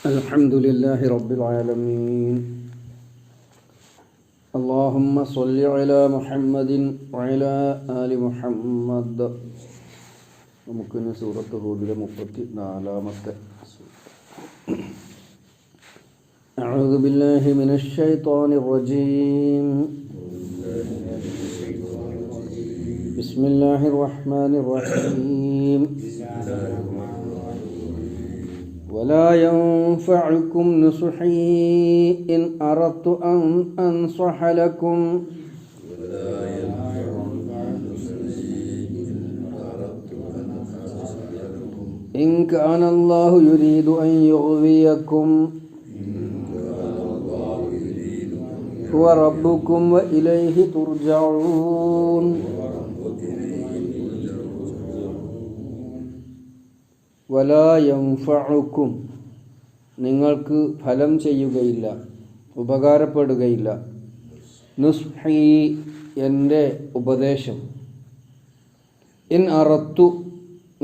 അൽഹംദുലില്ലാഹി റബ്ബിൽ ആലമീൻ. അല്ലാഹുമ്മ സ്വല്ലി അലാ മുഹമ്മദിൻ വഅലാ ആലി മുഹമ്മദ്. നമുക്കിന്ന് സൂറത്ത് ഹൂദിലെ 34-ാമത്തെ അഊദു ബില്ലാഹി മിനശ് ശൈത്വാനിർ റജീം. ബിസ്മില്ലാഹിർ റഹ്മാനിർ റഹീം. ولا ينفعكم نصحي إن أردت أن أنصح لكم إن كان الله يريد أن يغويكم هو ربكم وإليه ترجعون. വലാ യൻഫഉക്കും, നിങ്ങൾക്ക് ഫലം ചെയ്യുകയില്ല, ഉപകാരപ്പെടുകയില്ല. നുസ്ഹി, എൻ്റെ ഉപദേശം. ഇൻ അറത്തു,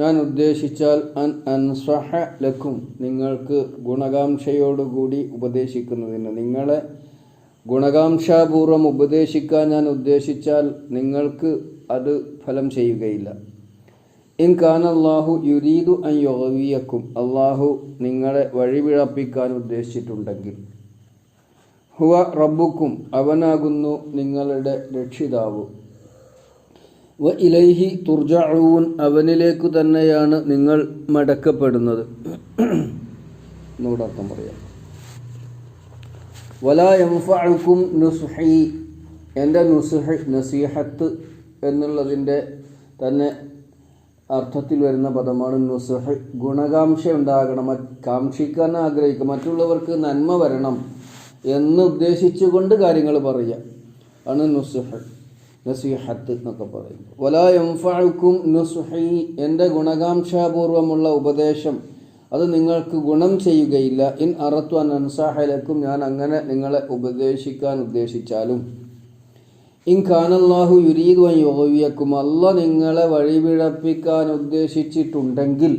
ഞാൻ ഉദ്ദേശിച്ചാൽ, അൻ അൻസഹ ലക്കും, നിങ്ങൾക്ക് ഗുണകാംക്ഷയോടുകൂടി ഉപദേശിക്കുന്നതിന്, നിങ്ങളെ ഗുണകാംക്ഷാപൂർവം ഉപദേശിക്കാൻ ഞാൻ ഉദ്ദേശിച്ചാൽ നിങ്ങൾക്ക് അത് ഫലം ചെയ്യുകയില്ല. ഇൻ കാനല്ലാഹു യുരീദു അൻ യുഗ്വിയക്കും, അള്ളാഹു നിങ്ങളെ വഴിപിഴപ്പിക്കാൻ ഉദ്ദേശിച്ചിട്ടുണ്ടെങ്കിൽ. ഹുവ റബ്ബുക്കും, അവനാകുന്നു നിങ്ങളുടെ രക്ഷിതാവ്. വ ഇലൈഹി തുർജഊൻ, അവനിലേക്കു തന്നെയാണ് നിങ്ങൾ മടക്കപ്പെടുന്നത്. എന്നോടർത്ഥം പറയാം. വലാ യൻഫഉക്കും നുസ്ഹി, എൻ്റെ നസീഹത്ത് എന്നുള്ളതിൻ്റെ തന്നെ അർത്ഥത്തിൽ വരുന്ന പദമാണ് നുസ്ഹ്. ഗുണകാംക്ഷ ഉണ്ടാകണം, കാംക്ഷിക്കാൻ ആഗ്രഹിക്കുക, മറ്റുള്ളവർക്ക് നന്മ വരണം എന്ന് ഉദ്ദേശിച്ചുകൊണ്ട് കാര്യങ്ങൾ പറയുക ആണ് നുസ്ഹ്, നസീഹത്ത് എന്നൊക്കെ പറയും. വലാ യൻഫഉക്കും നുസ്ഹി, എൻ്റെ ഗുണകാംക്ഷാപൂർവമുള്ള ഉപദേശം അത് നിങ്ങൾക്ക് ഗുണം ചെയ്യുകയില്ല. ഇൻ അറത്തു അൻ അൻസഹ ലക്കും, ഞാൻ അങ്ങനെ നിങ്ങളെ ഉപദേശിക്കാൻ ഉദ്ദേശിച്ചാലും. ഇൻ കാനല്ലാഹു യുരീദു അൻ യുഗ്വിയക്കും, അല്ലാഹ് നിങ്ങളെ വഴിപിഴപ്പിക്കാൻ ഉദ്ദേശിച്ചിട്ടുണ്ടെങ്കിൽ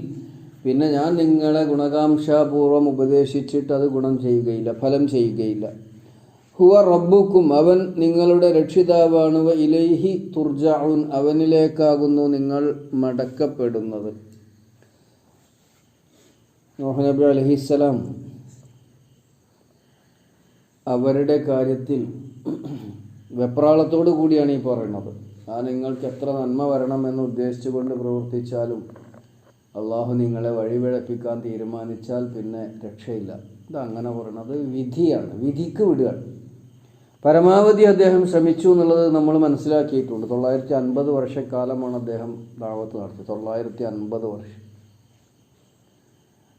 പിന്നെ ഞാൻ നിങ്ങളെ ഗുണകാംക്ഷാപൂർവം ഉപദേശിച്ചിട്ട് അത് ഗുണം ചെയ്യുകയില്ല, ഫലം ചെയ്യുകയില്ല. ഹുവ റബ്ബുക്കും, അവൻ നിങ്ങളുടെ രക്ഷിതാവാണ്. വ ഇലൈഹി തുർജഊൻ, അവനിലേക്കാകുന്നു നിങ്ങൾ മടക്കപ്പെടുന്നത്. നൂഹ് നബി അലൈഹിസ്സലാം അവരുടെ കാര്യത്തിൽ വെപ്രാളത്തോടു കൂടിയാണ് ഈ പറയുന്നത്. നിങ്ങൾക്ക് എത്ര നന്മ വരണമെന്ന് ഉദ്ദേശിച്ചുകൊണ്ട് പ്രവർത്തിച്ചാലും അള്ളാഹു നിങ്ങളെ വഴിപിഴപ്പിക്കാൻ തീരുമാനിച്ചാൽ പിന്നെ രക്ഷയില്ല. ഇതങ്ങനെ പറയുന്നത് വിധിയാണ്, വിധിക്ക് വിടുകയാണ്. പരമാവധി അദ്ദേഹം ശ്രമിച്ചു എന്നുള്ളത് നമ്മൾ മനസ്സിലാക്കിയിട്ടുണ്ട്. 950 വർഷക്കാലമാണ് അദ്ദേഹം ദഅവത്ത് നടത്തിയത്, 950 വർഷം.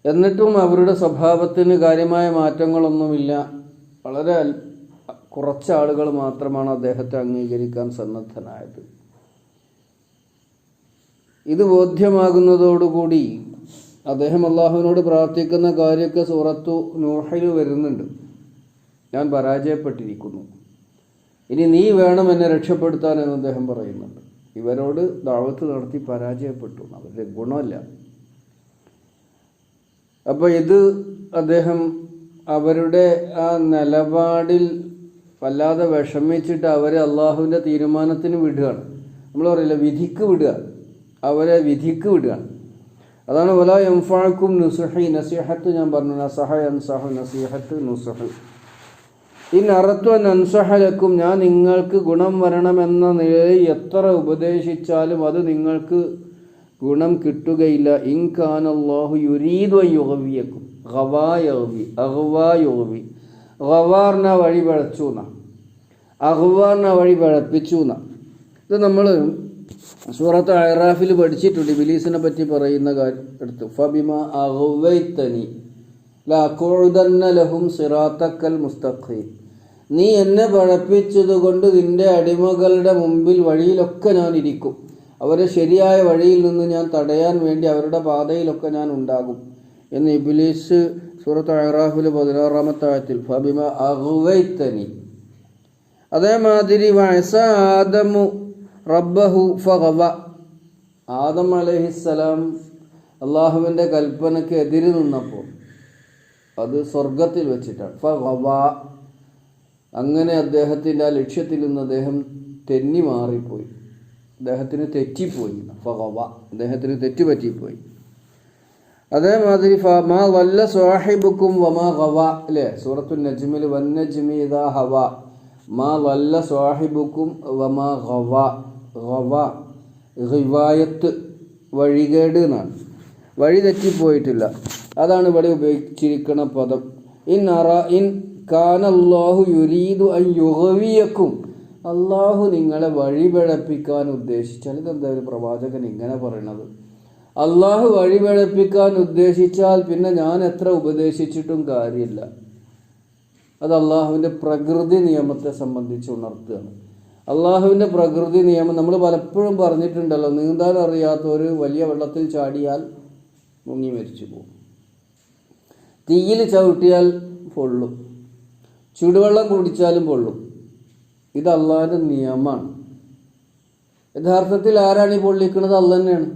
എന്നിട്ടും അവരുടെ സ്വഭാവത്തിന് കാര്യമായ മാറ്റങ്ങളൊന്നുമില്ല. വളരെ കുറച്ച് ആളുകൾ മാത്രമാണ് അദ്ദേഹത്തെ അംഗീകരിക്കാൻ സന്നദ്ധനായത്. ഇത് ബോധ്യമാകുന്നതോടുകൂടി അദ്ദേഹം അള്ളാഹുവിനോട് പ്രാർത്ഥിക്കുന്ന കാര്യമൊക്കെ സൂറത്തു നൂഹിൽ വരുന്നുണ്ട്. ഞാൻ പരാജയപ്പെട്ടിരിക്കുന്നു, ഇനി നീ വേണം എന്നെ രക്ഷപ്പെടുത്താൻ എന്ന് അദ്ദേഹം പറയുന്നുണ്ട്. ഇവരോട് ദഅവത്ത് നടത്തി പരാജയപ്പെട്ടു, അവരുടെ ഗുണമില്ല. അപ്പോൾ ഇത് അദ്ദേഹം അവരുടെ ആ നിലപാടിൽ വല്ലാതെ വിഷമിച്ചിട്ട് അവരെ അള്ളാഹുവിൻ്റെ തീരുമാനത്തിന് വിടുകയാണ്. നമ്മൾ പറയില്ല, വിധിക്ക് വിടുക, അവരെ വിധിക്ക് വിടുകയാണ്. അതാണ് വലാ യൻഫഉക്കും നുസ്ഹി, നസീഹത്ത് ഞാൻ പറഞ്ഞു, നസഹ യൻസഹു, നസീഹത്ത് നുസ്ഹ്. ഇൻ അറത്തു അൻ അൻസഹ ലക്കും, ഞാൻ നിങ്ങൾക്ക് ഗുണം വരണമെന്ന നിലയിൽ എത്ര ഉപദേശിച്ചാലും അത് നിങ്ങൾക്ക് ഗുണം കിട്ടുകയില്ല. ഇൻ കാനല്ലാഹു യുരീദു അൻ യുഗ്വിയക്കും, ഗവാ യഗ്വി, അഗ്വാ യുഗ്വി. ഗവാർന വഴി പഴച്ചു എന്ന, അഗ്വാർന വഴി പഴപ്പിച്ചു എന്ന. ഇത് നമ്മൾ സൂറത്ത് അഅറാഫിൽ പഠിച്ചിട്ടുണ്ട്. ഇബ്ലീസിനെ പറ്റി പറയുന്ന കാര്യം എടുത്ത്, ഫബിമാ അഗ്വൈതനി ലഅഖഉദന്ന ലഹും സിറാത്തക്കൽ മുസ്തഖീം, നീ എന്നെ പഴപ്പിച്ചതുകൊണ്ട് നിന്റെ അടിമകളുടെ മുമ്പിൽ വഴിയിലൊക്കെ ഞാൻ ഇരിക്കും, അവരെ ശരിയായ വഴിയിൽ നിന്ന് ഞാൻ തടയാൻ വേണ്ടി അവരുടെ പാതയിലൊക്കെ ഞാൻ ഉണ്ടാകും എന്ന് ഇബ്ലീസ് സൂറത്ത് അഅറാഫിൽ 16-ാമത്തെ ആയത്തിൽ ഫബിമാ അഗ്വൈതനി. അതേമാതിരി വഅസ ആദമു റബ്ബഹു ഫഗവ, ആദം അലൈഹിസ്സലാം അള്ളാഹുവിൻ്റെ കൽപ്പനയ്ക്ക് എതിര് നിന്നപ്പോൾ അത് സ്വർഗത്തിൽ വെച്ചിട്ടാണ്. ഫഗവ, അങ്ങനെ അദ്ദേഹത്തിൻ്റെ ആ ലക്ഷ്യത്തിൽ നിന്ന് അദ്ദേഹം തെന്നി മാറിപ്പോയി, അദ്ദേഹത്തിന് തെറ്റിപ്പോയി. ഫഗവ, അദ്ദേഹത്തിന് തെറ്റുപറ്റിപ്പോയി. അതേമാതിരി മാ വല്ല സ്വാഹിബുക്കും വമാ ഗവ, അല്ലേ? സൂറത്തുൽ നജ്മിൽ വന്നജ്മി ഇദാ ഹവ, മാ വല്ല സ്വാഹിബുക്കും വമാ ഗവ. ഗവ റിവായത്ത്, വഴികേട് എന്നാണ്, വഴി തെറ്റിപ്പോയിട്ടില്ല. അതാണ് ഇവിടെ ഉപയോഗിച്ചിരിക്കുന്ന പദം. ഇൻ കാനല്ലാഹു യുരീദു അൻ യുഗ്വിയക്കും, അള്ളാഹു നിങ്ങളെ വഴിപിഴപ്പിക്കാൻ ഉദ്ദേശിച്ചാൽ, ഇതെന്താ ഒരു പ്രവാചകൻ ഇങ്ങനെ പറയണത്? അള്ളാഹു വഴിപിഴപ്പിക്കാൻ ഉദ്ദേശിച്ചാൽ പിന്നെ ഞാൻ എത്ര ഉപദേശിച്ചിട്ടും കാര്യമില്ല. അത് അള്ളാഹുവിൻ്റെ പ്രകൃതി നിയമത്തെ സംബന്ധിച്ച് ഉണർത്തുകയാണ്. അള്ളാഹുവിൻ്റെ പ്രകൃതി നിയമം നമ്മൾ പലപ്പോഴും പറഞ്ഞിട്ടുണ്ടല്ലോ, നീന്താൻ അറിയാത്തവർ വലിയ വെള്ളത്തിൽ ചാടിയാൽ മുങ്ങി മരിച്ചു പോകും, തീയിൽ ചവിട്ടിയാൽ പൊള്ളും, ചൂടുവെള്ളം കുടിച്ചാലും പൊള്ളും. ഇത് അള്ളാഹിൻ്റെ നിയമമാണ്. യഥാർത്ഥത്തിൽ ആരാണ് ഈ പൊള്ളിക്കുന്നത്? അള്ളാഹ് തന്നെയാണ്,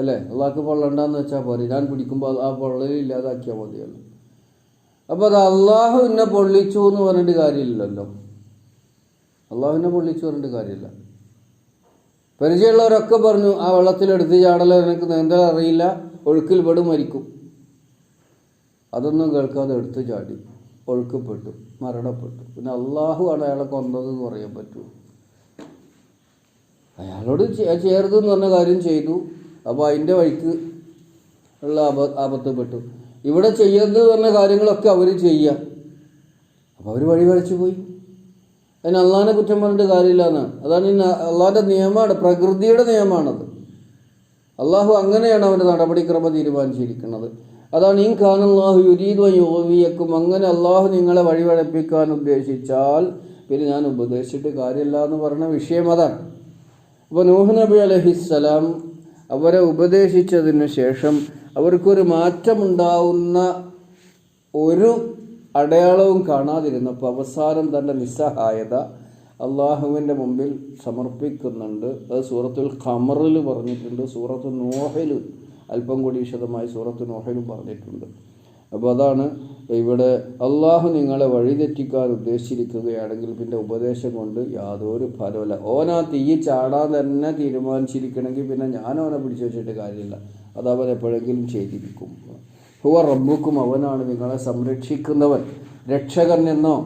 അല്ലേ? അള്ളാഹ്ക്ക് പൊള്ളണ്ടെന്ന് വെച്ചാൽ പോരെ, ഞാൻ പിടിക്കുമ്പോൾ ആ പൊള്ളലില്ലാതാക്കിയാൽ മതിയല്ലോ. അപ്പോൾ അത് അള്ളാഹു എന്നെ പൊള്ളിച്ചു എന്ന് പറഞ്ഞിട്ട് കാര്യമില്ലല്ലോ. അള്ളാഹുവിനെ പൊള്ളിച്ചു പറഞ്ഞിട്ട് കാര്യമില്ല. പരിചയമുള്ളവരൊക്കെ പറഞ്ഞു ആ വെള്ളത്തിലെടുത്ത് ചാടലോ, എനിക്ക് നീന്തൽ അറിയില്ല, ഒഴുക്കിൽ പെടും, മരിക്കും. അതൊന്നും കേൾക്കാതെ എടുത്ത് ചാടി, ഒഴുക്കപ്പെട്ടു, മരണപ്പെട്ടു. പിന്നെ അള്ളാഹു ആണ് അയാളെ കൊന്നതെന്ന് പറയാൻ പറ്റുമോ? അയാളോട് ചേർതെന്ന് പറഞ്ഞ കാര്യം ചെയ്തു, അപ്പോൾ അതിൻ്റെ വഴിക്ക് ഉള്ള ആപത്തുപെട്ടു. ഇവിടെ ചെയ്യരുത് പറഞ്ഞ കാര്യങ്ങളൊക്കെ അവർ ചെയ്യുക, അപ്പോൾ അവർ വഴി വരച്ചു പോയി. അതിന് അള്ളാഹിനെ കുറ്റം പറഞ്ഞിട്ട് കാര്യമില്ല എന്നാണ്. അതാണ് അള്ളാഹിൻ്റെ നിയമമാണ്, പ്രകൃതിയുടെ നിയമമാണത്. അള്ളാഹു അങ്ങനെയാണ് അവൻ്റെ നടപടിക്രമം തീരുമാനിച്ചിരിക്കുന്നത്. അതാണ് ഇൻ കാനല്ലാഹു യുരീദു അൻ യുഗ്വിയക്കും, അങ്ങനെ അള്ളാഹു നിങ്ങളെ വഴിവഴപ്പിക്കാൻ ഉദ്ദേശിച്ചാൽ പിന്നെ ഞാൻ ഉപദേശിച്ചിട്ട് കാര്യമില്ല എന്ന് പറഞ്ഞ വിഷയം അതാണ്. അപ്പോൾ നൂഹ് നബി അലൈഹിസ്സലാം അവരെ ഉപദേശിച്ചതിന് ശേഷം അവർക്കൊരു മാറ്റമുണ്ടാവുന്ന ഒരു അടയാളവും കാണാതിരുന്നപ്പോൾ അവസാനം തൻ്റെ നിസ്സഹായത അള്ളാഹുവിൻ്റെ മുമ്പിൽ സമർപ്പിക്കുന്നുണ്ട്. അത് സൂറത്തുൽ ഖമറിൽ പറഞ്ഞിട്ടുണ്ട്, സൂറത്തു നൂഹിൽ അല്പം കൂടി വിശദമായി സൂറത്തു നൂഹിലും പറഞ്ഞിട്ടുണ്ട്. അപ്പോൾ അതാണ് ഇവിടെ അള്ളാഹു നിങ്ങളെ വഴിതെറ്റിക്കാൻ ഉദ്ദേശിച്ചിരിക്കുകയാണെങ്കിൽ പിന്നെ ഉപദേശം കൊണ്ട് യാതൊരു ഫലമില്ല. ഓനാ തീ ചാടാൻ തന്നെ തീരുമാനിച്ചിരിക്കണമെങ്കിൽ പിന്നെ ഞാൻ അവനെ പിടിച്ചു വെച്ചിട്ട് കാര്യമില്ല, അത് അവൻ എപ്പോഴെങ്കിലും ചെയ്തിരിക്കും. ഹുവ റബ്ബുക്കും, അവനാണ് നിങ്ങളെ സംരക്ഷിക്കുന്നവൻ. രക്ഷകൻ എന്നോ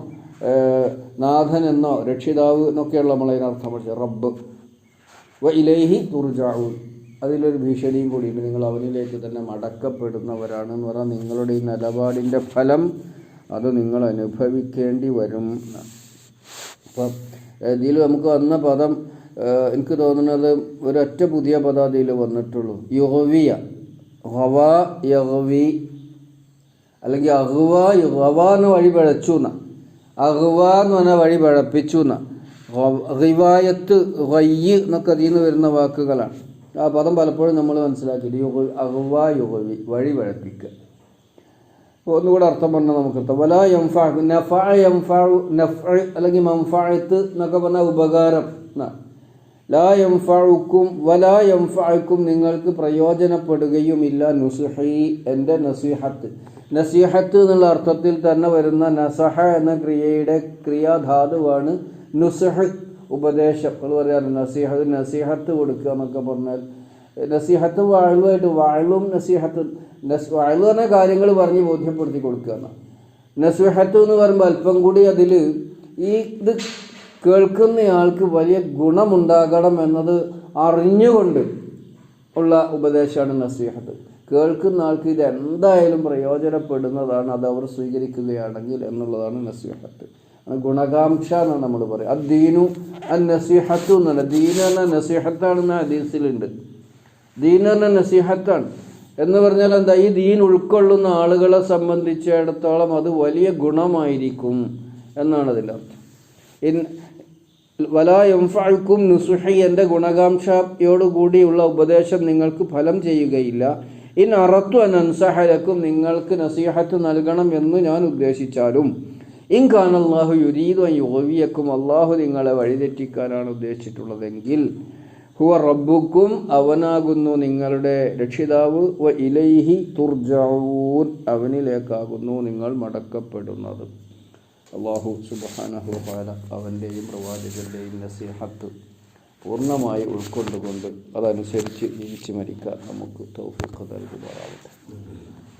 നാഥൻ എന്നോ രക്ഷിതാവ് എന്നൊക്കെയുള്ള നമ്മളതിനർത്ഥം പഠിച്ചത്. റബ്ബ് വ ഇലൈഹി തുർജഊൻ, അതിലൊരു ഭീഷണിയും കൂടിയുണ്ട്, നിങ്ങൾ അവനിലേക്ക് തന്നെ മടക്കപ്പെടുന്നവരാണെന്ന് പറഞ്ഞാൽ നിങ്ങളുടെ ഈ നിലപാടിൻ്റെ ഫലം അത് നിങ്ങൾ അനുഭവിക്കേണ്ടി വരും. അപ്പം ഇതിൽ നമുക്ക് വന്ന പദം എനിക്ക് തോന്നുന്നത് ഒരൊറ്റ പുതിയ പദം അതിൽ വന്നിട്ടുള്ളൂ, യുഗ്വിയ. ഗവ യഗ്വി, അല്ലെങ്കിൽ അഗ്വ യുഗ്വ എന്ന് വഴി പിഴച്ചു എന്ന, അഗ്വ എന്ന് പറഞ്ഞാൽ വഴി പിഴപ്പിച്ചു എന്ന. റിവായത്ത് ഗയ്യ് എന്നൊക്കെ അതിൽ നിന്ന് വരുന്ന വാക്കുകളാണ്. ആ പദം പലപ്പോഴും നമ്മൾ മനസ്സിലാക്കിയിട്ട് അഗ്വ യുഗ്വി, വഴി പിഴപ്പിക്കുക. ഒന്നുകൂടെ അർത്ഥം പറഞ്ഞാൽ നമുക്ക് വലാ യംഫഅ, നഫഅ യംഫഉ, നഫഅ അല്ലെങ്കിൽ മൻഫഅത്ത് എന്നൊക്കെ പറഞ്ഞാൽ ഉപകാരം എന്നാ. ലാ യംഫഉക്കും വലാ യംഫഉക്കും, നിങ്ങൾക്ക് പ്രയോജനപ്പെടുകയുമില്ല. നുസ്ഹി, എൻ്റെ നസീഹത്ത്. നസീഹത്ത് എന്നുള്ള അർത്ഥത്തിൽ തന്നെ വരുന്ന നസഹ എന്ന ക്രിയയുടെ ക്രിയാധാതുവാണ് നുസ്ഹ്, ഉപദേശം. അത് പറയാറ് നസീഹത്ത് കൊടുക്കുക എന്നൊക്കെ പറഞ്ഞാൽ നസീഹത്ത് വാഴുമായിട്ട്, വാഴും നസീഹത്ത്. വാഴു പറഞ്ഞ കാര്യങ്ങൾ പറഞ്ഞ് ബോധ്യപ്പെടുത്തി കൊടുക്കുക എന്നാണ്. നസീഹത്ത് എന്ന് പറയുമ്പോൾ അല്പം കൂടി അതിൽ ഈ ഇത് കേൾക്കുന്നയാൾക്ക് വലിയ ഗുണമുണ്ടാകണം എന്നത് അറിഞ്ഞുകൊണ്ട് ഉള്ള ഉപദേശമാണ് നസീഹത്ത്. കേൾക്കുന്ന ആൾക്ക് ഇത് എന്തായാലും പ്രയോജനപ്പെടുന്നതാണ്, അത് അവർ സ്വീകരിക്കുകയാണെങ്കിൽ എന്നുള്ളതാണ് നസീഹത്ത്. ഗുണകാംക്ഷ എന്നാണ് നമ്മൾ പറയുക. അദ്ദീനു അൻ നസീഹത്തു എന്നല്ല, ദീൻ എന്ന നസീഹത്താണെന്ന് ഹദീസിലുണ്ട്. ദീൻ എന്ന നസീഹത്താണ് എന്ന് പറഞ്ഞാൽ എന്താ, ഈ ദീൻ ഉൾക്കൊള്ളുന്ന ആളുകളെ സംബന്ധിച്ചിടത്തോളം അത് വലിയ ഗുണമായിരിക്കും എന്നാണ് അതിൻ്റെ അർത്ഥം. വലാ യംഫഉക്കും നുസ്ഹി, എൻ്റെ ഗുണകാംക്ഷയോടുകൂടിയുള്ള ഉപദേശം നിങ്ങൾക്ക് ഫലം ചെയ്യുകയില്ല. ഇൻ അറത്തു അൻ അൻസഹ ലക്കും, നിങ്ങൾക്ക് നസീഹത്ത് നൽകണം എന്ന് ഞാൻ ഉദ്ദേശിച്ചാലും. ഇൻ കാനല്ലാഹു യുരീദു അൻ യുഗ്വിയക്കും, അള്ളാഹു നിങ്ങളെ വഴിതെറ്റിക്കാനാണ് ഉദ്ദേശിച്ചിട്ടുള്ളതെങ്കിൽ. ഹുവ റബ്ബുക്കും, അവനാകുന്നു നിങ്ങളുടെ രക്ഷിതാവ്, വ ഇലൈഹി തുർജഊൻ, അവനിലേക്കാകുന്നു നിങ്ങൾ മടക്കപ്പെടുന്നത്. അല്ലാഹു സുബ്ഹാനഹു വ തആല അവൻ്റെയും പ്രവാചകരുടെയും നസീഹത്ത് പൂർണ്ണമായി ഉൾക്കൊണ്ടുകൊണ്ട് അതനുസരിച്ച് ജീവിച്ച് മരിക്കാൻ നമുക്ക് തൗഫീഖ് നൽകുമാറാവട്ടെ.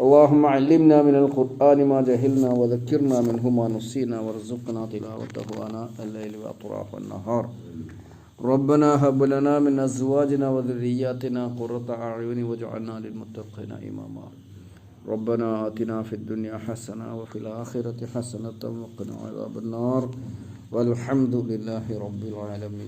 اللهم علمنا من القرآن ما جهلنا وذكرنا منه ما نسينا وارزقنا تلاوته آناء الليل وأطراف النهار. ربنا هب لنا من أزواجنا وذرياتنا قرة أعين واجعلنا للمتقين إماما. ربنا آتنا في الدنيا حسنة وفي الآخرة حسنة وقنا عذاب النار والحمد لله رب العالمين.